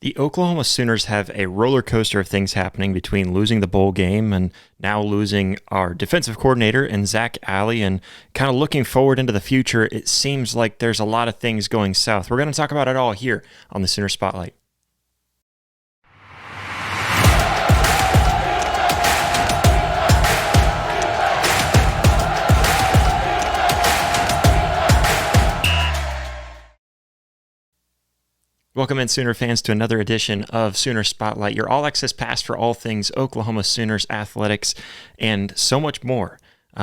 The Oklahoma Sooners have a roller coaster of things happening between losing the bowl game and now losing our defensive coordinator and Zac Alley, and kind of looking forward into the future. It seems like there's a lot of things going south. We're going to talk about it all here on the Sooner Spotlight. Welcome in, Sooner fans, to another edition of Sooner Spotlight, your all-access pass for all things Oklahoma Sooners athletics and so much more.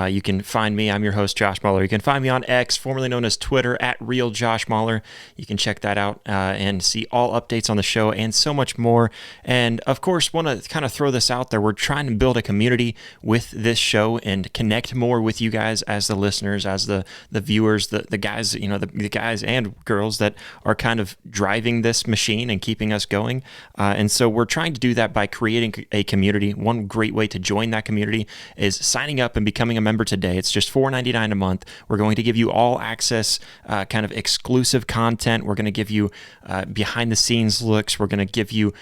You can find me. I'm your host, Josh Mahler. You can find me on X, formerly known as Twitter, at @RealJoshMahler. You can check that out and see all updates on the show and so much more. And, of course, want to kind of throw this out there. We're trying to build a community with this show and connect more with you guys as the listeners, as the viewers, the guys, the guys and girls that are kind of driving this machine and keeping us going. And so we're trying to do that by creating a community. One great way to join that community is signing up and becoming a member today. It's just $4.99 a month. We're going to give you all access, kind of exclusive content. We're going to give you behind the scenes looks. We're going to give you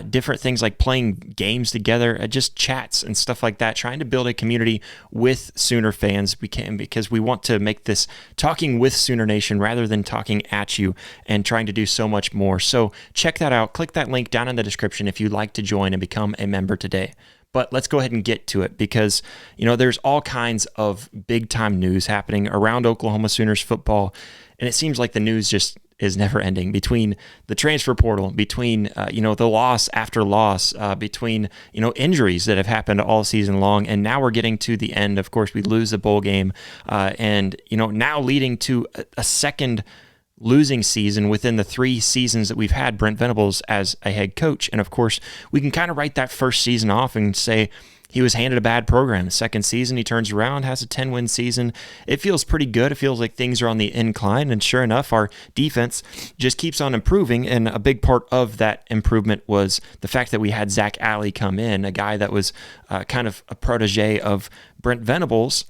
different things like playing games together, just chats and stuff like that, trying to build a community with Sooner fans because we want to make this talking with Sooner Nation rather than talking at you and trying to do so much more. So check that out. Click that link down in the description if you'd like to join and become a member today. But let's go ahead and get to it because, there's all kinds of big-time news happening around Oklahoma Sooners football, and it seems like the news just is never ending between the transfer portal, between, the loss after loss, between, injuries that have happened all season long, and now we're getting to the end. Of course, we lose the bowl game, and, now leading to a second losing season within the 3 seasons that we've had Brent Venables as a head coach. And of course, we can kind of write that first season off and say he was handed a bad program. The second season, he turns around, has a 10-win season. It feels pretty good. It feels like things are on the incline. And sure enough, our defense just keeps on improving. And a big part of that improvement was the fact that we had Zac Alley come in, a guy that was kind of a protege of Brent Venables.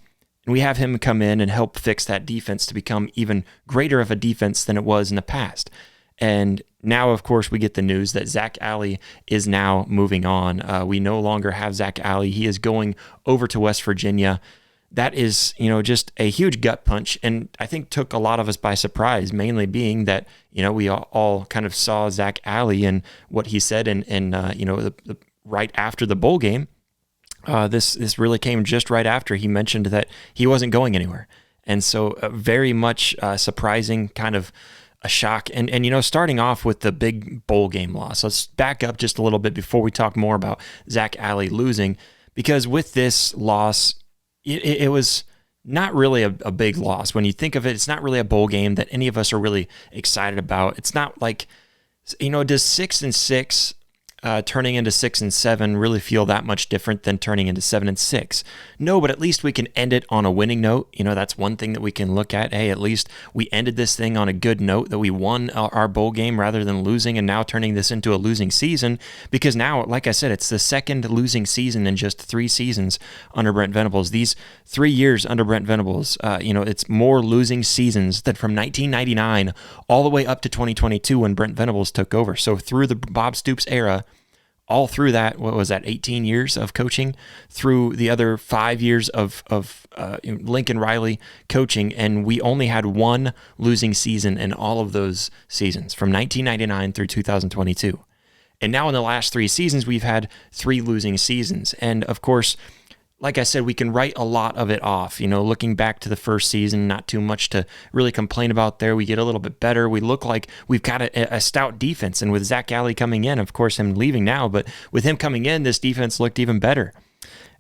And we have him come in and help fix that defense to become even greater of a defense than it was in the past. And now, of course, we get the news that Zac Alley is now moving on. We no longer have Zac Alley. He is going over to West Virginia. That is, just a huge gut punch, and I think took a lot of us by surprise, mainly being that, we all kind of saw Zac Alley and what he said in right after the bowl game. This really came just right after he mentioned that he wasn't going anywhere. And so very much surprising, kind of a shock. And starting off with the big bowl game loss, let's back up just a little bit before we talk more about Zac Alley losing, because with this loss, it was not really a big loss. When you think of it, it's not really a bowl game that any of us are really excited about. It's not like, does 6-6 turning into 6-7 really feel that much different than turning into 7-6? No, but at least we can end it on a winning note. That's one thing that we can look at. Hey, at least we ended this thing on a good note, that we won our bowl game rather than losing and now turning this into a losing season, because now, like I said, it's the second losing season in just 3 seasons under Brent Venables. These 3 years under Brent Venables, it's more losing seasons than from 1999 all the way up to 2022 when Brent Venables took over. So through the Bob Stoops era, all through that, 18 years of coaching, through the other 5 years of Lincoln Riley coaching, and we only had 1 losing season in all of those seasons, from 1999 through 2022. And now in the last 3 seasons, we've had 3 losing seasons. And of course, like I said, we can write a lot of it off. Looking back to the first season, not too much to really complain about there. We get a little bit better. We look like we've got a stout defense. And with Zac Alley coming in, of course, him leaving now, but with him coming in, this defense looked even better.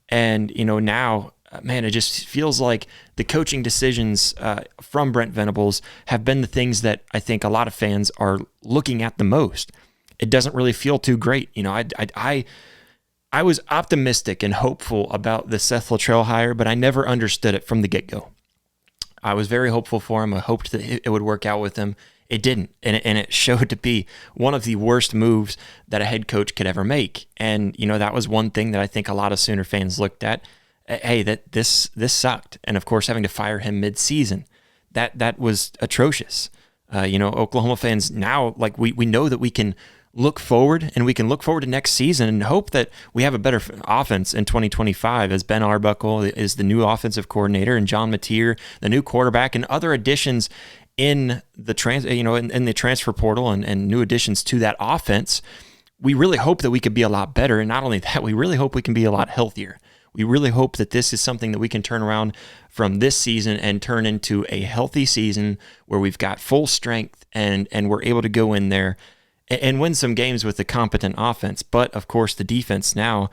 And, now, man, it just feels like the coaching decisions from Brent Venables have been the things that I think a lot of fans are looking at the most. It doesn't really feel too great. I was optimistic and hopeful about the Seth Luttrell hire, but I never understood it from the get-go. I was very hopeful for him. I hoped that it would work out with him. It didn't, and it showed to be one of the worst moves that a head coach could ever make. And, that was one thing that I think a lot of Sooner fans looked at. Hey, that this sucked. And, of course, having to fire him mid-season, that was atrocious. Oklahoma fans now, we know that we can look forward, and we can look forward to next season and hope that we have a better offense in 2025 as Ben Arbuckle is the new offensive coordinator and John Mateer, the new quarterback, and other additions in the in the transfer portal and new additions to that offense. We really hope that we could be a lot better. And not only that, we really hope we can be a lot healthier. We really hope that this is something that we can turn around from this season and turn into a healthy season where we've got full strength and we're able to go in there and win some games with a competent offense. But of course, the defense now,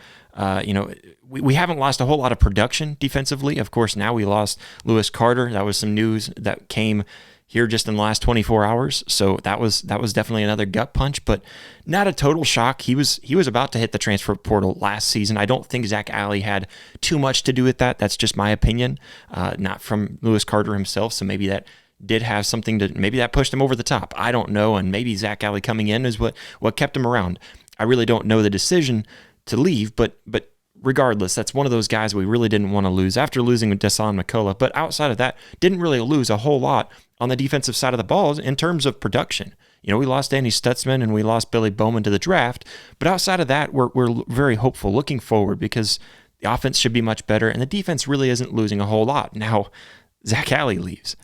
we haven't lost a whole lot of production defensively. Of course, now we lost Lewis Carter. That was some news that came here just in the last 24 hours. So that was definitely another gut punch, but not a total shock. He was about to hit the transfer portal last season. I don't think Zac Alley had too much to do with that. That's just my opinion, not from Lewis Carter himself. So maybe that did have something maybe that pushed him over the top. I don't know. And maybe Zac Alley coming in is what kept him around. I really don't know the decision to leave, but regardless, that's one of those guys we really didn't want to lose after losing with Deshaun McCullough. But outside of that, didn't really lose a whole lot on the defensive side of the ball in terms of production. We lost Danny Stutzman and we lost Billy Bowman to the draft. But outside of that, we're very hopeful looking forward because the offense should be much better and the defense really isn't losing a whole lot. Now, Zac Alley leaves.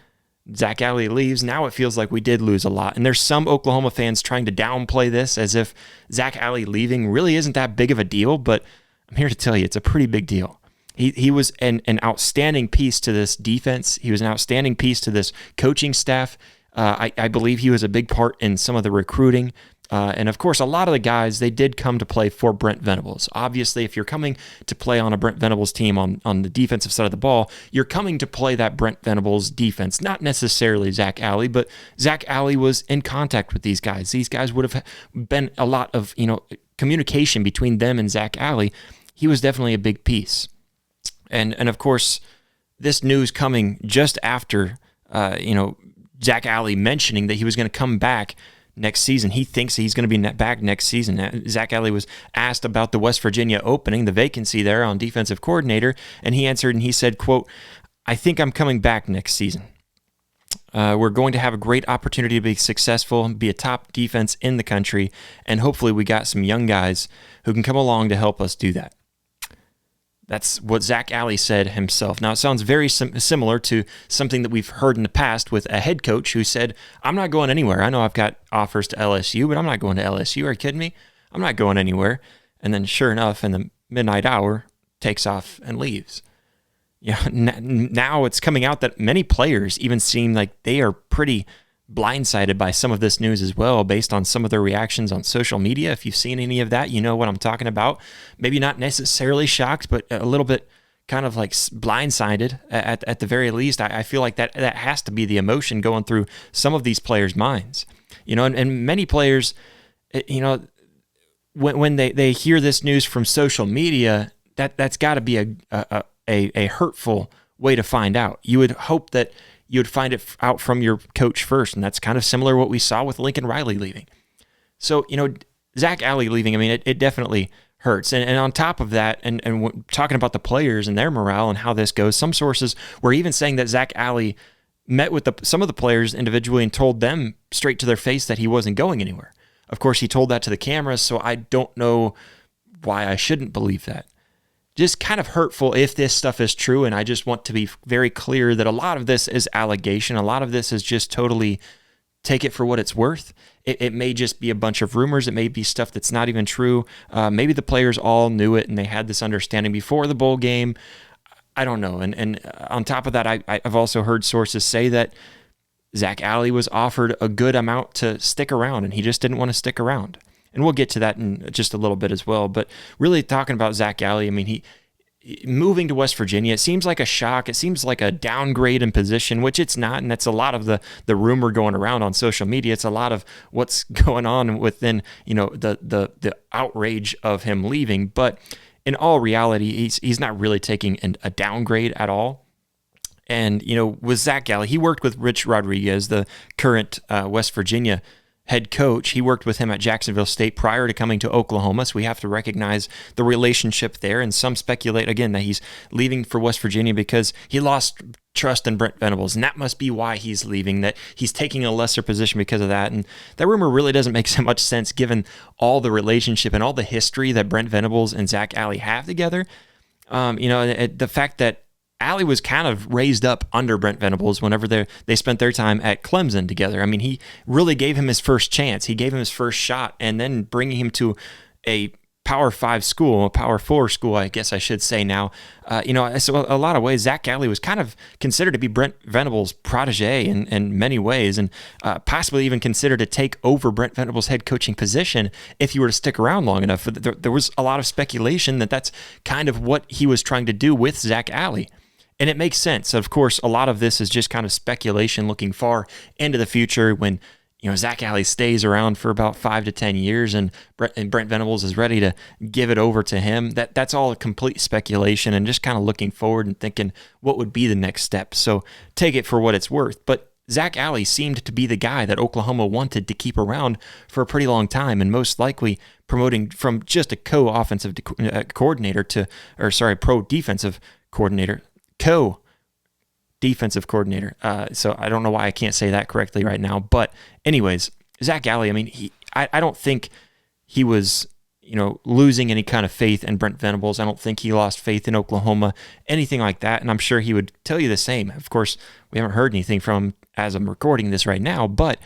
Now it feels like we did lose a lot. And there's some Oklahoma fans trying to downplay this as if Zac Alley leaving really isn't that big of a deal. But I'm here to tell you, it's a pretty big deal. He was an outstanding piece to this defense. He was an outstanding piece to this coaching staff. I believe he was a big part in some of the recruiting. And of course, a lot of the guys, they did come to play for Brent Venables. Obviously, if you're coming to play on a Brent Venables team on the defensive side of the ball, you're coming to play that Brent Venables defense, not necessarily Zac Alley, but Zac Alley was in contact with these guys. These guys would have been a lot of communication between them and Zac Alley. He was definitely a big piece. And of course, this news coming just after, Zac Alley mentioning that he was going to come back next season. He thinks he's going to be back next season. Zac Alley was asked about the West Virginia opening, the vacancy there on defensive coordinator, and he answered and he said, quote, "I think I'm coming back next season. We're going to have a great opportunity to be successful, be a top defense in the country, and hopefully we got some young guys who can come along to help us do that." That's what Zac Alley said himself. Now, it sounds very similar to something that we've heard in the past with a head coach who said, "I'm not going anywhere. I know I've got offers to LSU, but I'm not going to LSU. Are you kidding me? I'm not going anywhere." And then sure enough, in the midnight hour, takes off and leaves. Now it's coming out that many players even seem like they are pretty blindsided by some of this news as well, based on some of their reactions on social media. If you've seen any of that, you know what I'm talking about. Maybe not necessarily shocked, but a little bit kind of like blindsided at the very least. I feel like that has to be the emotion going through some of these players' minds. And many players, when they hear this news from social media, that's got to be a hurtful way to find out. You would hope that you would find it out from your coach first, and that's kind of similar to what we saw with Lincoln Riley leaving. So, Zac Alley leaving, it definitely hurts. And on top of that, and talking about the players and their morale and how this goes, some sources were even saying that Zac Alley met with some of the players individually and told them straight to their face that he wasn't going anywhere. Of course, he told that to the cameras, so I don't know why I shouldn't believe that. Just kind of hurtful if this stuff is true, and I just want to be very clear that a lot of this is allegation. A lot of this is just totally take it for what it's worth. It may just be a bunch of rumors. It may be stuff that's not even true. Maybe the players all knew it and they had this understanding before the bowl game. I don't know. And on top of that, I've also heard sources say that Zac Alley was offered a good amount to stick around, and he just didn't want to stick around. And we'll get to that in just a little bit as well. But really talking about Zac Alley, he moving to West Virginia, it seems like a shock. It seems like a downgrade in position, which it's not. And that's a lot of the rumor going around on social media. It's a lot of what's going on within, the outrage of him leaving. But in all reality, he's not really taking a downgrade at all. And, with Zac Alley, he worked with Rich Rodriguez, the current West Virginia head coach. He worked with him at Jacksonville State prior to coming to Oklahoma, so we have to recognize the relationship there. And some speculate, again, that he's leaving for West Virginia because he lost trust in Brent Venables, and that must be why he's leaving, that he's taking a lesser position because of that. And that rumor really doesn't make so much sense given all the relationship and all the history that Brent Venables and Zac Alley have together. The fact that Alley was kind of raised up under Brent Venables whenever they spent their time at Clemson together. I mean, he really gave him his first chance. He gave him his first shot, and then bringing him to a Power 5 school, a Power 4 school, I guess I should say now. So a lot of ways, Zac Alley was kind of considered to be Brent Venables' protege in many ways, and possibly even considered to take over Brent Venables' head coaching position if he were to stick around long enough. There was a lot of speculation that that's kind of what he was trying to do with Zac Alley. And it makes sense. Of course, a lot of this is just kind of speculation looking far into the future when, Zac Alley stays around for about 5 to 10 years and Brent Venables is ready to give it over to him. That's all a complete speculation and just kind of looking forward and thinking what would be the next step. So take it for what it's worth. But Zac Alley seemed to be the guy that Oklahoma wanted to keep around for a pretty long time, and most likely promoting from just a co-defensive coordinator So I don't know why I can't say that correctly right now. But anyways, Zac Alley, I mean, I don't think he was, losing any kind of faith in Brent Venables. I don't think he lost faith in Oklahoma, anything like that. And I'm sure he would tell you the same. Of course, we haven't heard anything from him as I'm recording this right now, but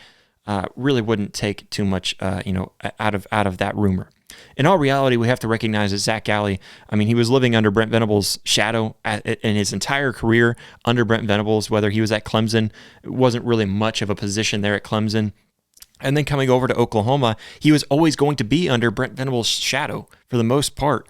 really wouldn't take too much, out of that rumor. In all reality, we have to recognize that Zac Alley, I mean, he was living under Brent Venables' shadow in his entire career under Brent Venables, whether he was at Clemson. It wasn't really much of a position there at Clemson. And then coming over to Oklahoma, he was always going to be under Brent Venables' shadow for the most part.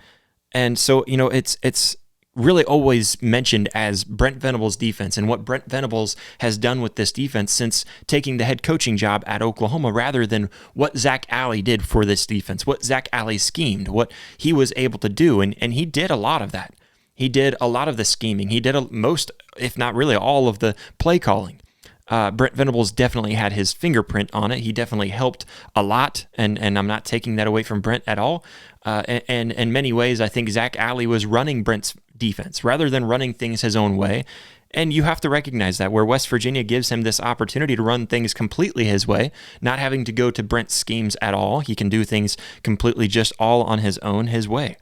And so, it's really always mentioned as Brent Venables' defense and what Brent Venables has done with this defense since taking the head coaching job at Oklahoma, rather than what Zac Alley did for this defense, what Zac Alley schemed, what he was able to do. And he did a lot of that. He did a lot of the scheming. He did most, if not really all, of the play calling. Brent Venables definitely had his fingerprint on it. He definitely helped a lot, and I'm not taking that away from Brent at all. And in many ways, I think Zac Alley was running Brent's defense rather than running things his own way. And you have to recognize that where West Virginia gives him this opportunity to run things completely his way, not having to go to Brent's schemes at all. He can do things completely just all on his own, his way.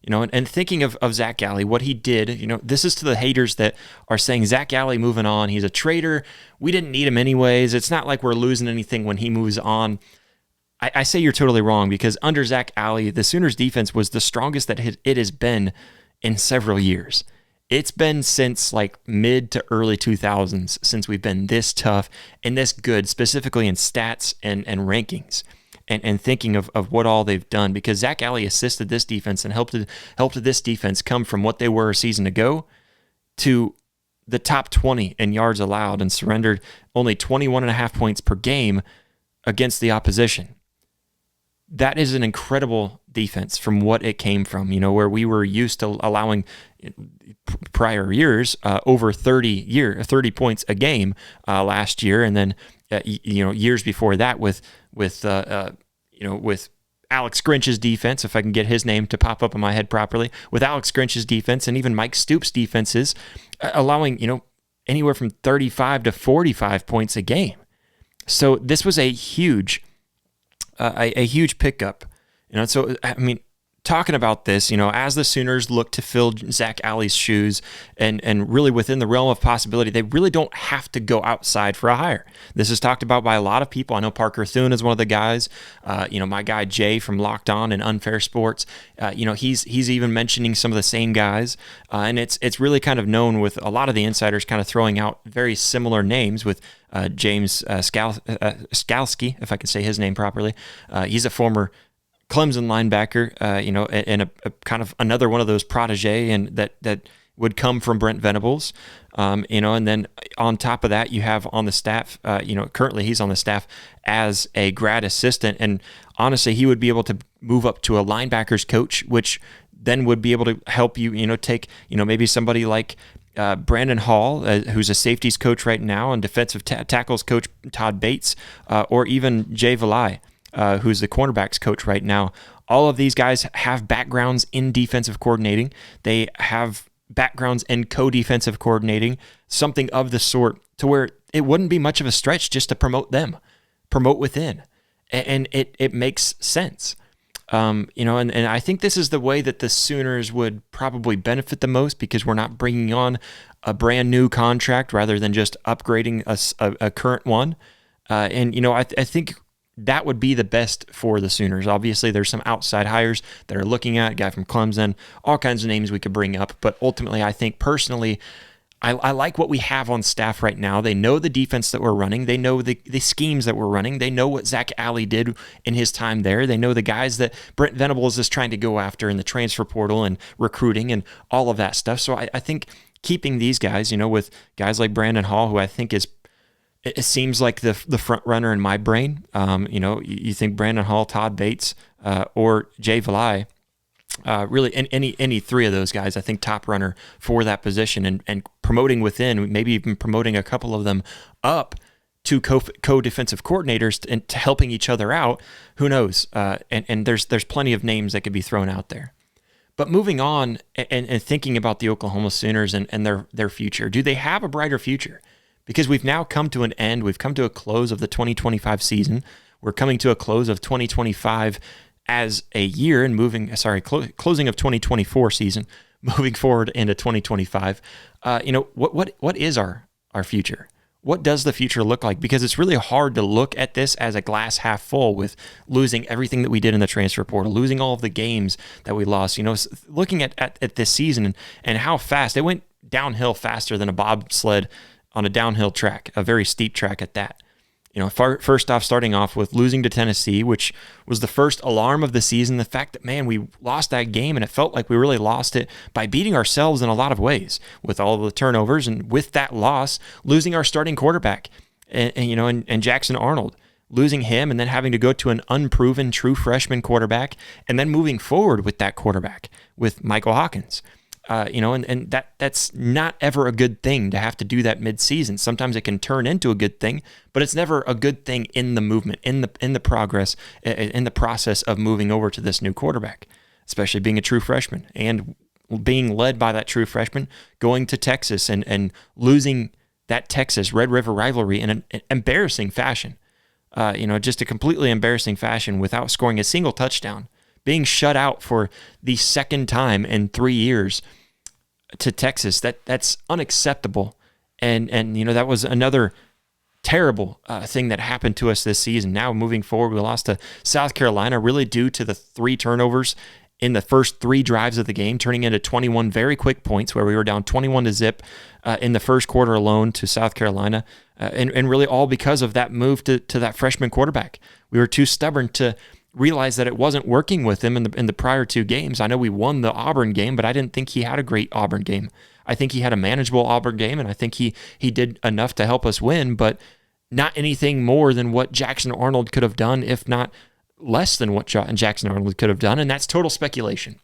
And thinking of Zac Alley, what he did, this is to the haters that are saying Zac Alley moving on, he's a traitor. We didn't need him anyways. It's not like we're losing anything when he moves on. I say you're totally wrong, because under Zac Alley, the Sooners defense was the strongest that it has been in several years. It's been since like mid to early 2000s since we've been this tough and this good, specifically in stats and rankings. And thinking of what all they've done, because Zac Alley assisted this defense and helped this defense come from what they were a season ago to the top 20 in yards allowed and surrendered only 21.5 points per game against the opposition. That is an incredible defense from what it came from, where we were used to allowing prior years over 30 points a game last year, and then years before that with Alex Grinch's defense, if I can get his name to pop up in my head properly, with Alex Grinch's defense and even Mike Stoops' defenses, allowing anywhere from 35 to 45 points a game. So this was a huge pickup. So I mean, talking about this, as the Sooners look to fill Zac Alley's shoes and really within the realm of possibility, they really don't have to go outside for a hire. This is talked about by a lot of people. I know Parker Thune is one of the guys. My guy Jay from Locked On and Unfair Sports. He's even mentioning some of the same guys, and it's really kind of known with a lot of the insiders kind of throwing out very similar names with James Skalski, if I can say his name properly. He's a former Clemson linebacker, and a kind of another one of those protege, and that would come from Brent Venables, and then on top of that, you have on the staff, currently he's on the staff as a grad assistant, and honestly, he would be able to move up to a linebackers coach, which then would be able to help you, take, maybe somebody like Brandon Hall, who's a safeties coach right now, and defensive tackles coach Todd Bates, or even Jay Valai, who's the cornerbacks coach right now. All of these guys have backgrounds in defensive coordinating. They have backgrounds in co-defensive coordinating, something of the sort, to where it wouldn't be much of a stretch just to promote within. And it makes sense. And I think this is the way that the Sooners would probably benefit the most, because we're not bringing on a brand new contract rather than just upgrading a current one. I think that would be the best for the Sooners. Obviously, there's some outside hires that are looking at, a guy from Clemson, all kinds of names we could bring up. But ultimately, I think personally, I like what we have on staff right now. They know the defense that we're running. They know the schemes that we're running. They know what Zac Alley did in his time there. They know the guys that Brent Venables is trying to go after in the transfer portal and recruiting and all of that stuff. So I think keeping these guys, with guys like Brandon Hall, who I think it seems like the front runner in my brain. You think Brandon Hall, Todd Bates, or Jay Valai. Really, any three of those guys, I think top runner for that position, and promoting within, maybe even promoting a couple of them up to co-defensive coordinators and to helping each other out. Who knows? And there's plenty of names that could be thrown out there. But moving on and thinking about the Oklahoma Sooners and their future, do they have a brighter future? Because we've now come to an end. We've come to a close of the 2025 season. We're coming to a close of 2025 as a year, and closing of 2024 season, moving forward into 2025. What is our future? What does the future look like? Because it's really hard to look at this as a glass half full, with losing everything that we did in the transfer portal, losing all of the games that we lost. Looking at this season and how fast it went downhill, faster than a bobsled on a downhill track, a very steep track at that. First off, starting off with losing to Tennessee, which was the first alarm of the season. The fact that, man, we lost that game, and it felt like we really lost it by beating ourselves in a lot of ways, with all of the turnovers, and with that loss, losing our starting quarterback, and Jackson Arnold, losing him, and then having to go to an unproven true freshman quarterback, and then moving forward with that quarterback with Michael Hawkins. And that's not ever a good thing to have to do that mid-season. Sometimes it can turn into a good thing, but it's never a good thing in the movement, in the progress, in the process of moving over to this new quarterback, especially being a true freshman and being led by that true freshman, going to Texas and losing that Texas Red River rivalry in an embarrassing fashion. Just a completely embarrassing fashion, without scoring a single touchdown. Being shut out for the second time in 3 years to Texas, that's unacceptable. And that was another terrible thing that happened to us this season. Now moving forward, we lost to South Carolina, really due to the 3 turnovers in the first 3 drives of the game, turning into 21 very quick points, where we were down 21-0 in the first quarter alone to South Carolina, and really all because of that move to that freshman quarterback. We were too stubborn to realized that it wasn't working with him in the prior 2 games. I know we won the Auburn game, but I didn't think he had a great Auburn game. I think he had a manageable Auburn game, and I think he did enough to help us win, but not anything more than what Jackson Arnold could have done, if not less than what Jackson Arnold could have done, and that's total speculation.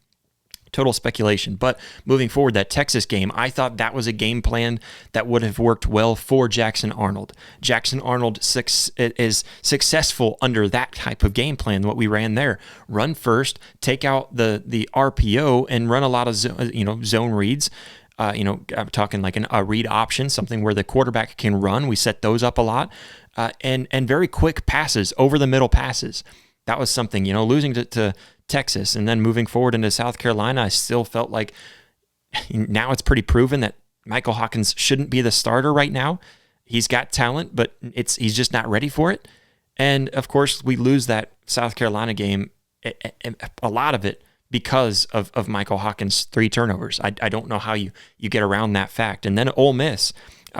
But moving forward, that Texas game, I thought that was a game plan that would have worked well for Jackson Arnold. Jackson Arnold is successful under that type of game plan, what we ran there. Run first, take out the RPO, and run a lot of zone reads. I'm talking like a read option, something where the quarterback can run. We set those up a lot, and very quick passes, over the middle passes. That was something, losing to Texas and then moving forward into South Carolina. I still felt like now it's pretty proven that Michael Hawkins shouldn't be the starter right now. He's got talent, but he's just not ready for it. And of course, we lose that South Carolina game, a lot of it because of Michael Hawkins' 3 turnovers. I don't know how you get around that fact. And then Ole Miss,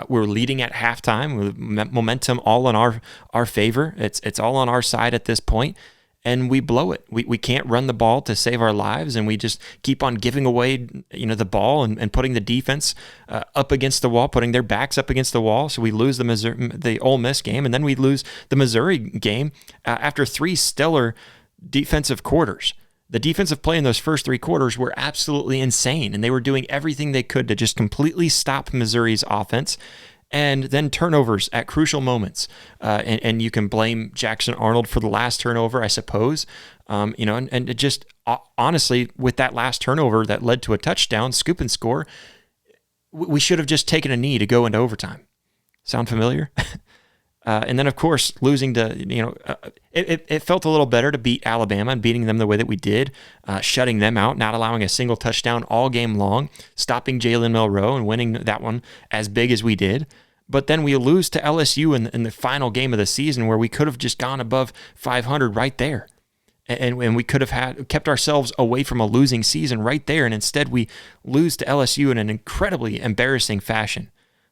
we're leading at halftime with momentum all in our favor. It's all on our side at this point. And we blow it. We can't run the ball to save our lives, and we just keep on giving away, the ball and putting the defense up against the wall, putting their backs up against the wall. So we lose the Ole Miss game, and then we lose the Missouri game after 3 stellar defensive quarters. The defensive play in those first 3 quarters were absolutely insane, and they were doing everything they could to just completely stop Missouri's offense. And then turnovers at crucial moments. And you can blame Jackson Arnold for the last turnover, I suppose. And it just, honestly, with that last turnover that led to a touchdown, scoop and score, we should have just taken a knee to go into overtime. Sound familiar? And then, of course, losing to, it felt a little better to beat Alabama and beating them the way that we did, shutting them out, not allowing a single touchdown all game long, stopping Jalen Milroe and winning that one as big as we did. But then we lose to LSU in the final game of the season where we could have just gone above 500 right there. And we could have kept ourselves away from a losing season right there. And instead we lose to LSU in an incredibly embarrassing fashion.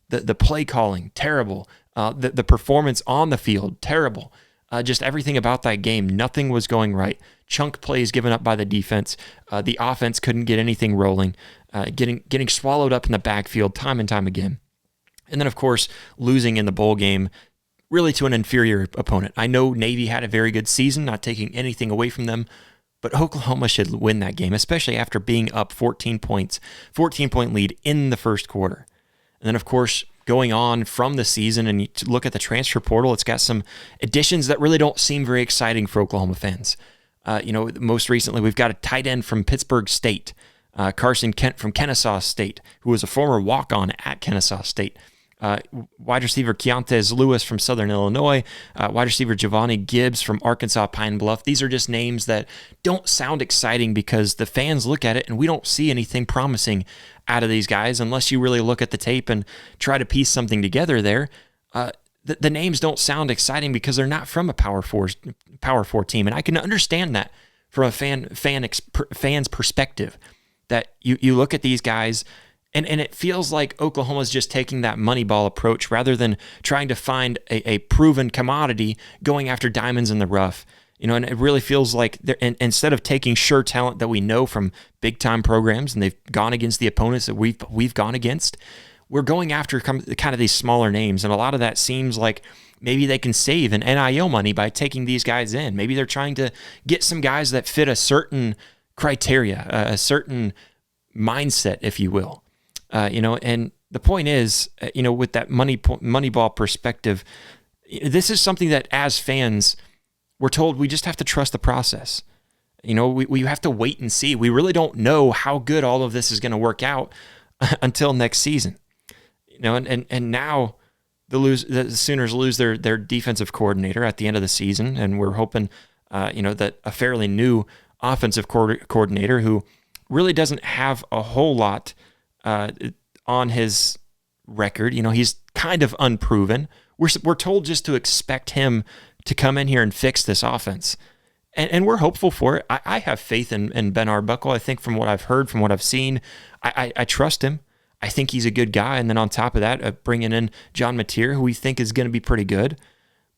The play calling, terrible. The performance on the field, terrible. Just everything about that game, nothing was going right. Chunk plays given up by the defense. The offense couldn't get anything rolling. Getting swallowed up in the backfield time and time again. And then, of course, losing in the bowl game really to an inferior opponent. I know Navy had a very good season, not taking anything away from them, but Oklahoma should win that game, especially after being up 14 points, 14-point lead in the first quarter. And then, of course, going on from the season and you look at the transfer portal, it's got some additions that really don't seem very exciting for Oklahoma fans. Most recently, we've got a tight end from Pittsburgh State, Carson Kent from Kennesaw State, who was a former walk-on at Kennesaw State. Wide receiver Keontae Lewis from Southern Illinois, wide receiver Giovanni Gibbs from Arkansas Pine Bluff. These are just names that don't sound exciting because the fans look at it and we don't see anything promising out of these guys unless you really look at the tape and try to piece something together there. The names don't sound exciting because they're not from a Power Four team, and I can understand that from a fan's perspective. That you look at these guys. And it feels like Oklahoma's just taking that Moneyball approach rather than trying to find a proven commodity going after diamonds in the rough. And it really feels like instead of taking sure talent that we know from big-time programs and they've gone against the opponents that we've gone against, we're going after kind of these smaller names. And a lot of that seems like maybe they can save an NIL money by taking these guys in. Maybe they're trying to get some guys that fit a certain criteria, a certain mindset, if you will. And the point is, with that Moneyball perspective, this is something that as fans, we're told we just have to trust the process. We have to wait and see. We really don't know how good all of this is going to work out until next season. And now the Sooners lose their defensive coordinator at the end of the season, and we're hoping, that a fairly new offensive coordinator who really doesn't have a whole lot on his record. He's kind of unproven. We're told just to expect him to come in here and fix this offense. And we're hopeful for it. I have faith in Ben Arbuckle. I think from what I've heard, from what I've seen, I trust him. I think he's a good guy. And then on top of that, bringing in John Mateer, who we think is going to be pretty good.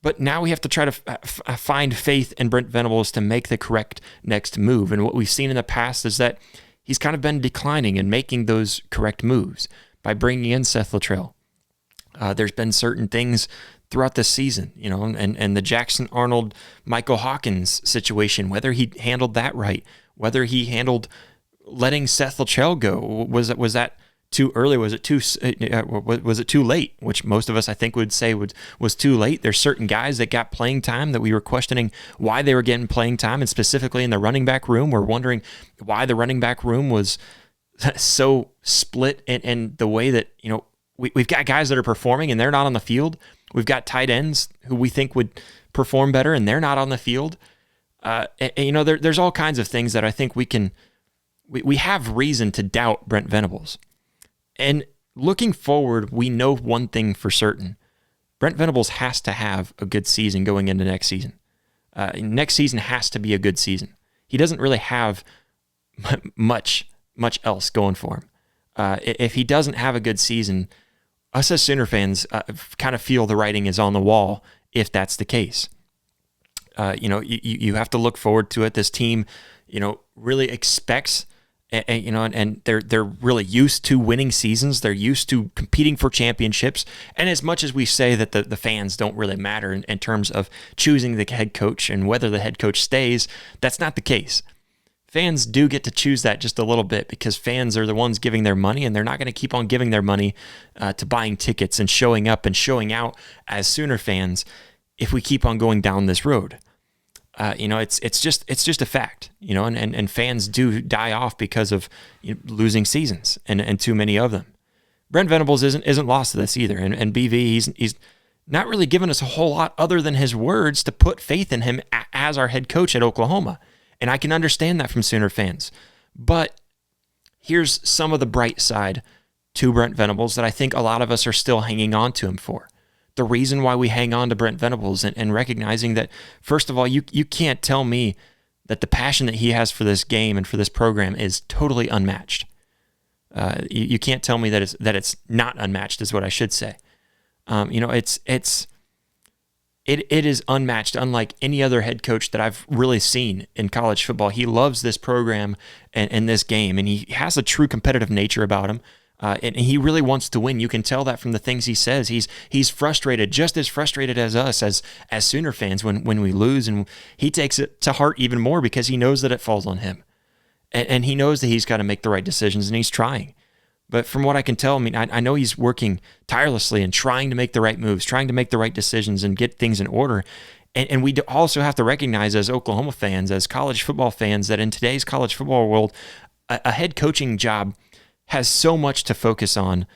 But now we have to try to find faith in Brent Venables to make the correct next move. And what we've seen in the past is that he's kind of been declining and making those correct moves by bringing in Seth Luttrell. There's been certain things throughout the season, and the Jackson Arnold, Michael Hawkins situation, whether he handled that right, whether he handled letting Seth Luttrell go. Was that too early? Was it too late? Which most of us, I think, would say was too late. There's certain guys that got playing time that we were questioning why they were getting playing time, and specifically in the running back room, we're wondering why the running back room was so split in the way that, we've got guys that are performing and they're not on the field. We've got tight ends who we think would perform better and they're not on the field. There's all kinds of things that I think we have reason to doubt Brent Venables. And looking forward, we know one thing for certain. Brent Venables has to have a good season going into next season. Next season has to be a good season. He doesn't really have much else going for him. If he doesn't have a good season, us as Sooner fans kind of feel the writing is on the wall if that's the case. You have to look forward to it. This team, really expects, and they're really used to winning seasons. They're used to competing for championships. And as much as we say that the fans don't really matter in terms of choosing the head coach and whether the head coach stays, that's not the case. fans do get to choose that just a little bit, because fans are the ones giving their money, and they're not going to keep on giving their money to buying tickets and showing up and showing out as Sooner fans if we keep on going down this road. It's just a fact, and fans do die off because of losing seasons and too many of them. Brent Venables isn't lost to this either, and BV, he's not really given us a whole lot other than his words to put faith in him as our head coach at Oklahoma. And I can understand that from Sooner fans. But here's some of the bright side to Brent Venables that I think a lot of us are still hanging on to him for. The reason why we hang on to Brent Venables and recognizing that, first of all, you can't tell me that the passion that he has for this game and for this program is totally unmatched. You can't tell me that it's not unmatched, is what I should say. It is unmatched, unlike any other head coach that I've really seen in college football. He loves this program and this game, and he has a true competitive nature about him, and he really wants to win. You can tell that from the things he says. He's frustrated, just as frustrated as us as Sooner fans when we lose, and he takes it to heart even more because he knows that it falls on him, and he knows that he's got to make the right decisions, and he's trying. But from what I can tell, I know he's working tirelessly and trying to make the right moves, trying to make the right decisions and get things in order. And we also have to recognize as Oklahoma fans, as college football fans, that in today's college football world, a head coaching job has so much to focus on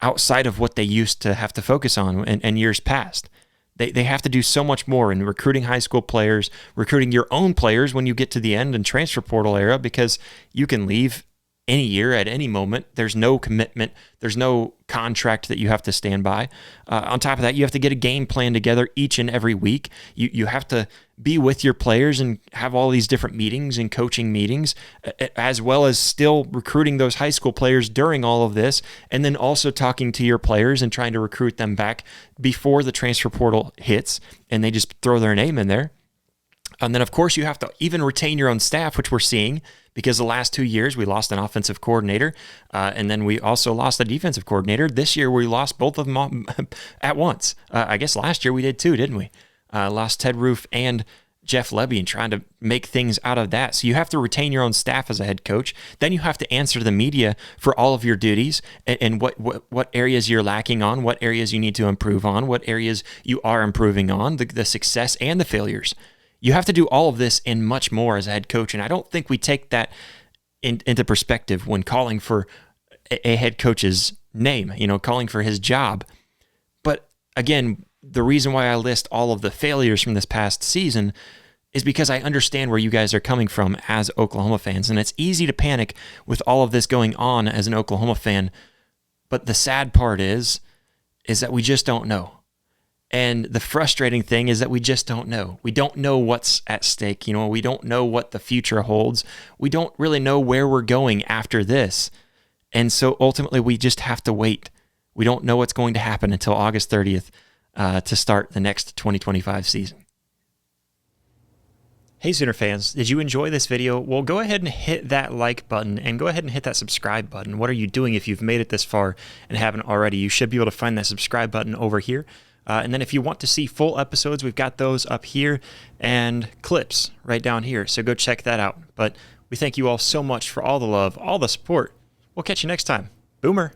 outside of what they used to have to focus on in years past. They have to do so much more in recruiting high school players, recruiting your own players when you get to the end and transfer portal era, because you can leave any year at any moment. There's no commitment. There's no contract that you have to stand by. On top of that, you have to get a game plan together each and every week. You have to be with your players and have all these different meetings and coaching meetings, as well as still recruiting those high school players during all of this, and then also talking to your players and trying to recruit them back before the transfer portal hits and they just throw their name in there. And then, of course, you have to even retain your own staff, which we're seeing, because the last 2 years we lost an offensive coordinator, and then we also lost a defensive coordinator. This year we lost both of them at once. I guess last year we did too, didn't we? Lost Ted Roof and Jeff Lebby and trying to make things out of that. So you have to retain your own staff as a head coach. Then you have to answer the media for all of your duties and what areas you're lacking on, what areas you need to improve on, what areas you are improving on, the success and the failures. You have to do all of this and much more as a head coach, and I don't think we take that into perspective when calling for a head coach's name, calling for his job. But again, the reason why I list all of the failures from this past season is because I understand where you guys are coming from as Oklahoma fans, and it's easy to panic with all of this going on as an Oklahoma fan. But the sad part is that we just don't know. And the frustrating thing is that we just don't know. We don't know what's at stake. We don't know what the future holds. We don't really know where we're going after this. And so ultimately we just have to wait. We don't know what's going to happen until August 30th to start the next 2025 season. Hey Sooner fans, did you enjoy this video? Well, go ahead and hit that like button and go ahead and hit that subscribe button. What are you doing if you've made it this far and haven't already? You should be able to find that subscribe button over here. And then if you want to see full episodes, we've got those up here and clips right down here. So go check that out. But we thank you all so much for all the love, all the support. We'll catch you next time. Boomer.